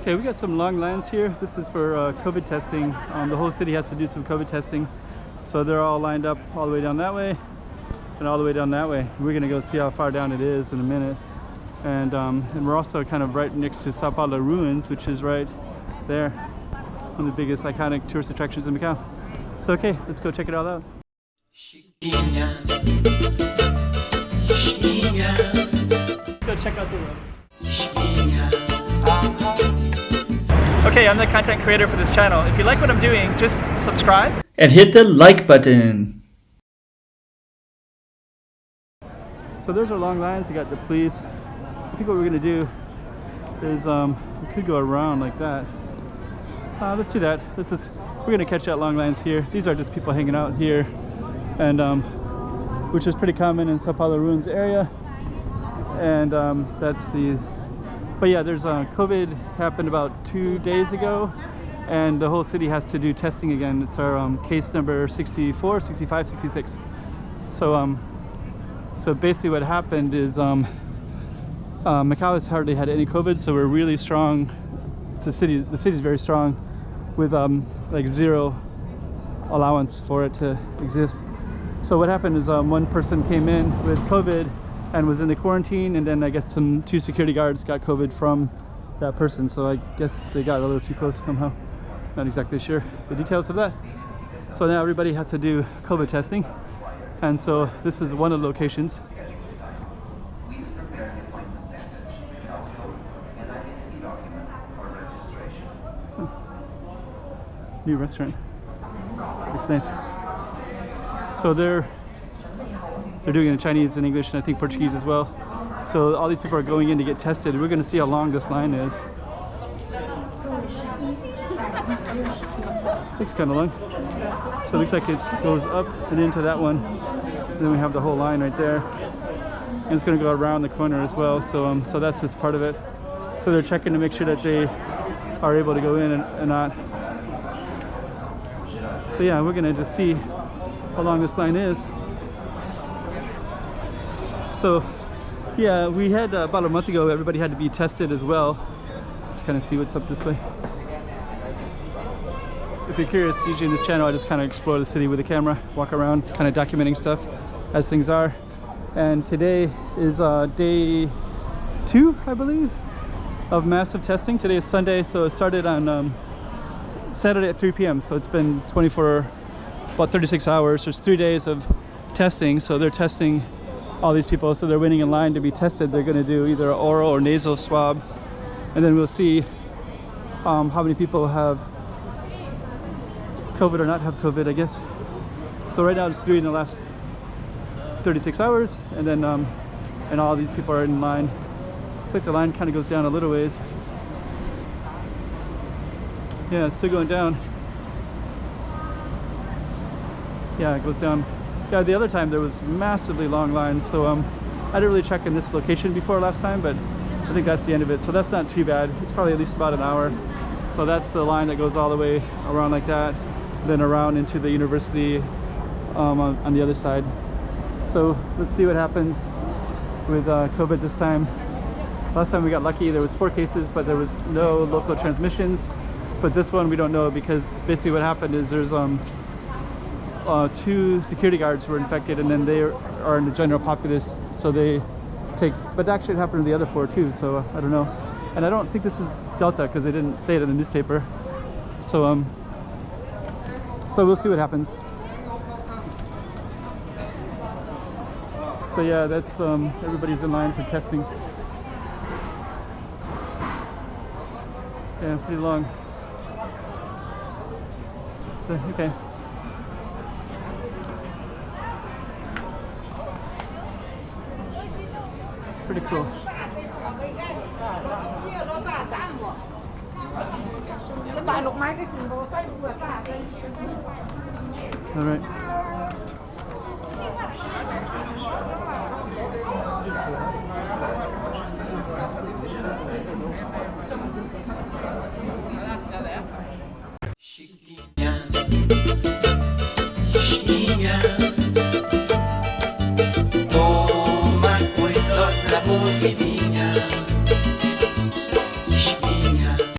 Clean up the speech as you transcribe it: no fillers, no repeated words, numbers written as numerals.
Okay, we got some long lines here. This is for COVID testing. The whole city has to do some COVID testing. So they're all lined up all the way down that way and all the way down that way. We're gonna go see how far down it is in a minute. And we're also kind of right next to Sao Paulo ruins, which is right there. One of the biggest iconic tourist attractions in Macau. So okay, let's go check it all out. Let's go check out the room. Okay, I'm the content creator for this channel. If you like what I'm doing, just subscribe and hit the like button. So there's our long lines. We got the police. I think what we're gonna do is we could go around like that. Let's do that. We're gonna catch that long lines here. These are just people hanging out here, and which is pretty common in Sao Paulo ruins area. And that's the. But yeah, there's COVID happened about 2 days ago, and the whole city has to do testing again. It's our case number 64, 65, 66. So so basically what happened is Macau has hardly had any COVID, so we're really strong. The city's very strong, with like zero allowance for it to exist. So what happened is one person came in with COVID and was in the quarantine, and then I guess 2 security guards got COVID from that person. So I guess they got a little too close somehow. Not exactly sure the details of that. So now everybody has to do COVID testing, and so this is one of the locations. New restaurant. It's nice. So they're doing it in Chinese and English, and I think Portuguese as well. So all these people are going in to get tested. We're going to see how long this line is. Looks kind of long. So it looks like it goes up and into that one. And then we have the whole line right there. And it's going to go around the corner as well. So so that's just part of it. So they're checking to make sure that they are able to go in and not. So yeah, we're going to just see how long this line is. So yeah, we had about a month ago, everybody had to be tested as well. Let's kind of see what's up this way. If you're curious, usually in this channel I just kind of explore the city with a camera, walk around, kind of documenting stuff as things are. And today is day 2, I believe, of massive testing. Today is Sunday, so it started on Saturday at 3 p.m. So it's been about 36 hours. There's 3 days of testing, so they're testing all these people. So they're waiting in line to be tested. They're going to do either an oral or nasal swab, and then we'll see how many people have COVID or not have COVID, I guess. So right now it's 3 in the last 36 hours, and then and all these people are in line. Looks like the line kind of goes down a little ways. Yeah, it's still going down. Yeah, it goes down. Yeah, the other time there was massively long lines, so I didn't really check in this location before last time, but I think that's the end of it. So that's not too bad. It's probably at least about an hour. So that's the line that goes all the way around like that, then around into the university on the other side. So let's see what happens with COVID this time. Last time we got lucky, there was 4 cases, but there was no local transmissions. But this one we don't know, because basically what happened is there's 2 security guards were infected, and then they are in the general populace, so they take, but actually it happened to the other 4 too, so I don't know. And I don't think this is Delta, because they didn't say it in the newspaper. So so we'll see what happens. So yeah, that's everybody's in line for testing. Yeah, pretty long. So, okay. Pretty cool. All right.